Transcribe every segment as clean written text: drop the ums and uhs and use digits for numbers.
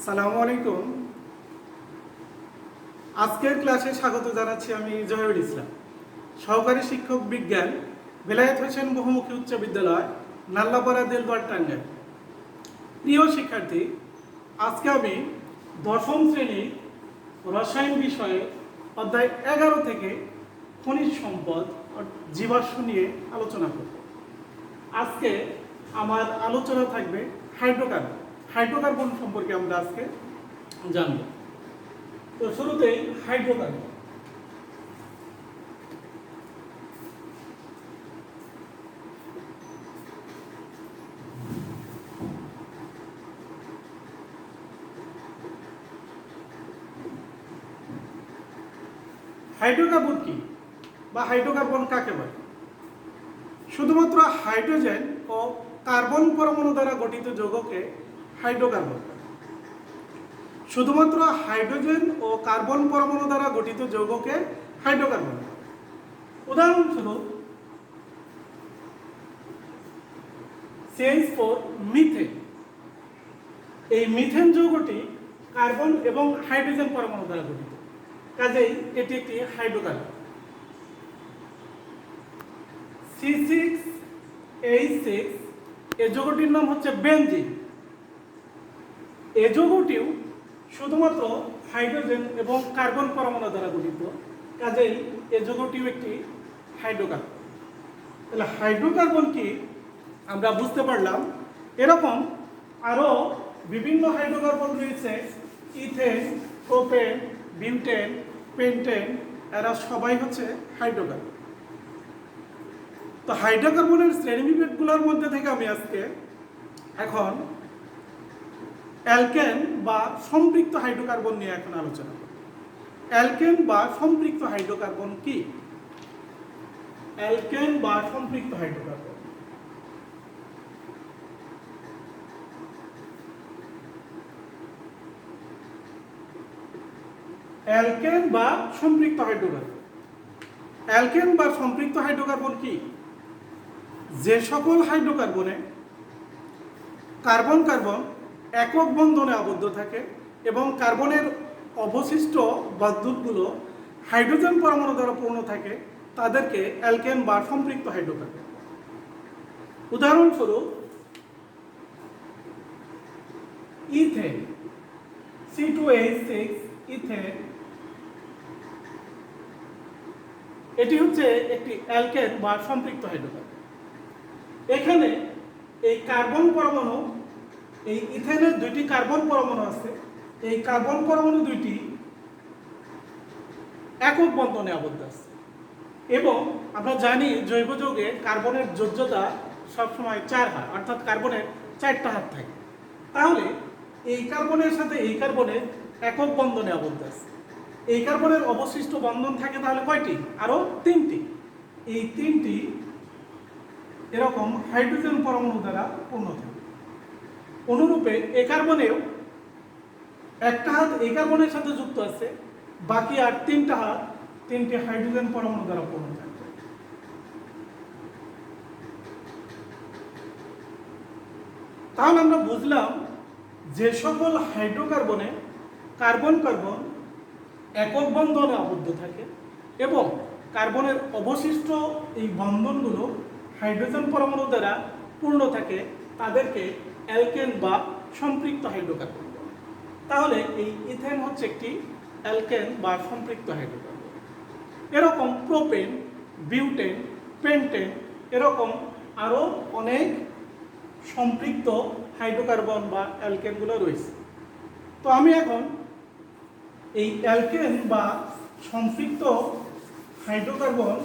সালামু আলাইকুম। আজকের ক্লাসে স্বাগত জানাচ্ছি আমি জহিরুল ইসলাম, সহকারী শিক্ষক বিজ্ঞান, বেলায়েত হোসেন বহুমুখী উচ্চ বিদ্যালয়, নাল্লাপাড়া দেলদুয়ার টাঙ্গাইল। প্রিয় শিক্ষার্থী, আজকে আমি দশম শ্রেণীর রসায়ন বিষয়ে অধ্যায় 11 থেকে খনিজ সম্পদ জীবাশ্ম নিয়ে আলোচনা করব। আজকে আমার আলোচনা থাকবে হাইড্রোকার্বন। হাইড্রোকার্বন সম্পর্কে আমরা আজকে জানব। তো শুরুতেই হাইড্রোকার্বন। হাইড্রোকার্বন কি বা হাইড্রোকার্বন কাকে বলে? শুধুমাত্র হাইড্রোজেন ও কার্বন পরমাণু দ্বারা গঠিত যৌগকে হাইড্রোকার্বন। শুধুমাত্র হাইড্রোজেন ও কার্বন পরমাণু দ্বারা গঠিত যৌগকে হাইড্রোকার্বন। উদাহরণস্বরূপ CH4 মিথেন। এই মিথেন যৌগটি কার্বন এবং হাইড্রোজেন পরমাণু দ্বারা গঠিত, কাজেই এটি একটি হাইড্রোকার্বন। C6H6 এই যৌগটির নাম হচ্ছে বেনজিন। এই যৌগটিও শুধুমাত্র হাইড্রোজেন এবং কার্বন পরমাণু দ্বারা গঠিত, কাজেই এই যৌগটিও একটি হাইড্রোকার্বন। তাহলে হাইড্রোকার্বন কি আমরা বুঝতে পারলাম। এরকম আরও বিভিন্ন হাইড্রোকার্বন রয়েছে, ইথেন, প্রোপেন, বিউটেন, পেন্টেন, এরা সবাই হচ্ছে হাইড্রোকার্বন। তো হাইড্রোকার্বনের শ্রেণীবিভাগগুলোর মধ্যে থেকে আমি আজকে এখন অ্যালকেন বা সম্পৃক্ত হাইড্রোকার্বন নিয়ে এখন আলোচনা করব। অ্যালকেন বা সম্পৃক্ত হাইড্রোকার্বন কি? অ্যালকেন বা সম্পৃক্ত হাইড্রোকার্বন অ্যালকেন বা সম্পৃক্ত হাইড্রোকার্বন অ্যালকেন বা সম্পৃক্ত হাইড্রোকার্বন কি? যে সকল হাইড্রোকার্বনে কার্বন কার্বন একক বন্ধনে আবদ্ধ থাকে এবং কার্বনের অবশিষ্ট বন্ধনগুলো হাইড্রোজেন পরমাণু দ্বারা পূর্ণ থাকে, তাদেরকে অ্যালকেন বা সম্পৃক্ত হাইড্রোকার্বন। উদাহরণস্বরূপ ইথেন, C2H6 ইথেন, এটি হচ্ছে একটি অ্যালকেন বা সম্পৃক্ত হাইড্রোকার্বন। এখানে এই কার্বন পরমাণু, এই ইথেনের দুইটি কার্বন পরমাণু আছে, এই কার্বন পরমাণু দুইটি একক বন্ধনে আবদ্ধ আছে এবং আমরা জানি জৈব যৌগে কার্বনের যোজ্যতা সবসময় 4 হাত, অর্থাৎ কার্বনের 4টা হাত থাকে। তাহলে এই কার্বনের সাথে এই কার্বনের একক বন্ধনে আবদ্ধ আছে। এই কার্বনের অবশিষ্ট বন্ধন থাকে তাহলে কয়টি? আরো 3টি। এই 3টি এরকম হাইড্রোজেন পরমাণু দ্বারা পূর্ণ থাকে। অনুরূপে এই কার্বনেও একটা হাত এই কার্বনের সাথে যুক্ত আছে, বাকি আর 3টা হাত 3টি হাইড্রোজেন পরমাণু দ্বারা পূর্ণ থাকে। তাহলে আমরা বুঝলাম যে সকল হাইড্রোকার্বনে কার্বন কার্বন একক বন্ধনে আবদ্ধ থাকে এবং কার্বনের অবশিষ্ট এই বন্ধনগুলো হাইড্রোজেন পরমাণু দ্বারা পূর্ণ থাকে, তাদেরকে অ্যালকেন বা সম্পৃক্ত হাইড্রোকার্বন। তাহলে এই ইথেন হচ্ছে একটি অ্যালকেন বা সম্পৃক্ত হাইড্রোকার্বন। এরকম প্রোপেন, বিউটেন, পেন্টেন, এরকম আরও অনেক সম্পৃক্ত হাইড্রোকার্বন বা অ্যালকেনগুলো রয়েছে। তো আমি এখন এই অ্যালকেন বা সম্পৃক্ত হাইড্রোকার্বন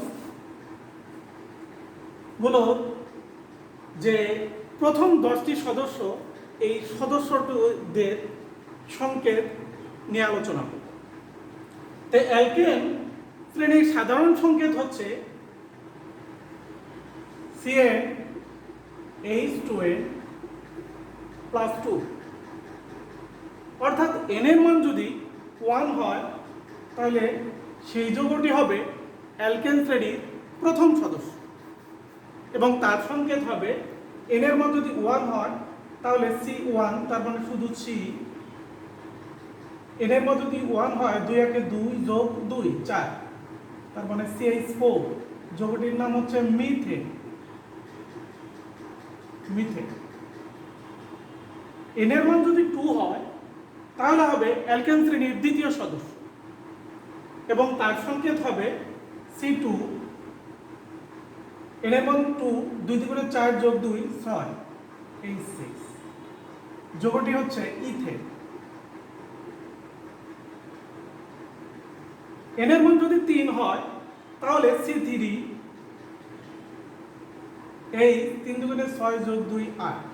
গুলো যে প্রথম 10টি সদস্য, এই সদস্যদের সংকেত নিয়ে আলোচনা করব। তো অ্যালকেন শ্রেণীর সাধারণ সংকেত হচ্ছে CnH2n+2, অর্থাৎ n এর মান যদি 1 হয় তাহলে সেই যৌগটি হবে অ্যালকেন শ্রেণীর প্রথম সদস্য এবং তার সংকেত হবে n এর মান যদি 1 হয় তাহলে C1, তার মানে শুধু C, এন এর মধ্যে যদি 1 হয় 2 একে 2 যোগ 2 4, তার মানে CH4 যৌগটির নাম হচ্ছে মিথেন। মিথেন। এন এর মান যদি 2 হয় তাহলে হবে অ্যালকেন শ্রেণীর দ্বিতীয় সদস্য এবং তার সংকেত হবে C2। এন এর মান 2, 2 × 4 যোগ 2 6, H6। যৌগটি হচ্ছে ইথেন। এন এর মান যদি 3 হয় তাহলে C3, এই 3 × 6 যোগ 2 8,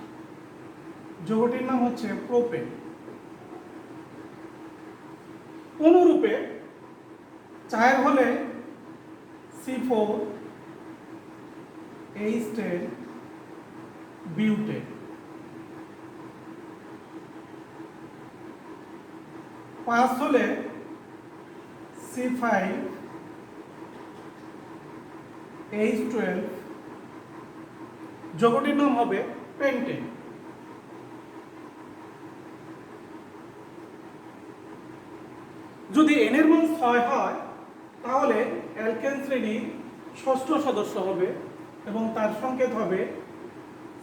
যৌগটির নাম হচ্ছে প্রোপেন। অনুরূপে 4 হলে C4, H10, বিউটেন। 5 হলে C5, H12, যৌগটির নাম হবে পেন্টেন। যদি এন এর মান 6 হয় তাহলে অ্যালকেন শ্রেণীর ষষ্ঠ সদস্য হবে এবং তার সংকেত হবে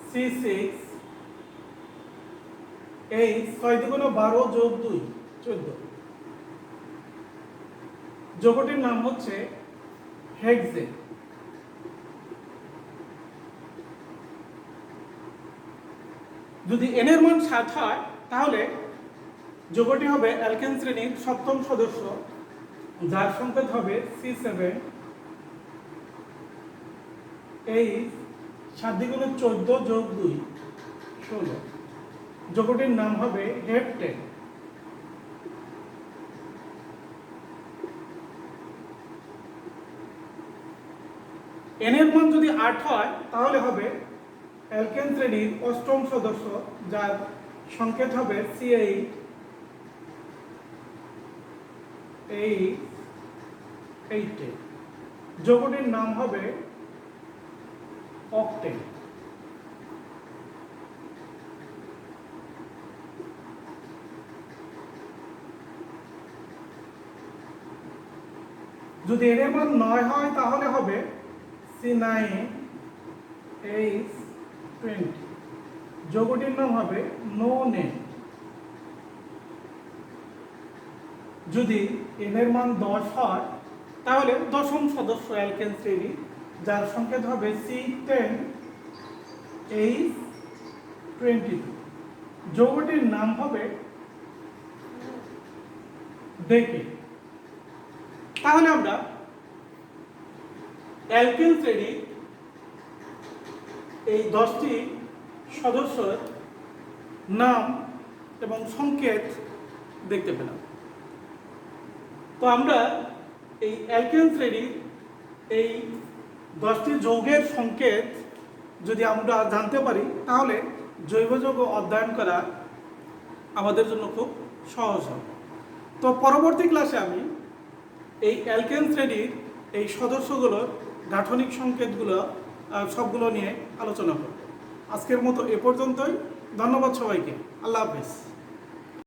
C6, এই 6 × 12 যোগ 2 14, যৌগটির নাম হচ্ছে হেক্সেন। যদি এন এর মান 7 হয় তাহলে যৌগটি হবে অ্যালকেন শ্রেণীর সপ্তম সদস্য, যার সংকেত হবে C7, এই 7 × 14 যোগ 2 16, যৌগটির নাম হবে হেপটেন। এন এর মান যদি 8 হয় তাহলে হবে অ্যালকেন শ্রেণীর অষ্টম সদস্য, যার সংকেত হবে C8, এই 8, যৌগটির নাম হবে অক্টেন। যদি এর মান 9 হয় তাহলে হবে C9, H20, যৌগটির নাম হবে নোনেন। যদি এন এর মান 10 হয় তাহলে দশম সদস্য অ্যালকেন শ্রেণী, যার সংকেত হবে C10, H22, যৌগটির নাম হবে ডেকেন। তাহলে আমরা অ্যালকেন শ্রেণীর এই 10টি সদস্যের নাম এবং সংকেত দেখতে পেলাম। তো আমরা এই অ্যালকেন শ্রেণীর এই 10টি যৌগের সংকেত যদি আমরা জানতে পারি তাহলে জৈব যৌগ অধ্যয়ন করা আমাদের জন্য খুব সহজ হবে। তো পরবর্তী ক্লাসে আমি এই অ্যালকেন শ্রেণীর এই সদস্যগুলোর গাঠনিক সংকেতগুলো সবগুলো নিয়ে আলোচনা করব। আজকের মতো এ পর্যন্তই। ধন্যবাদ সবাইকে। আল্লাহ হাফেজ।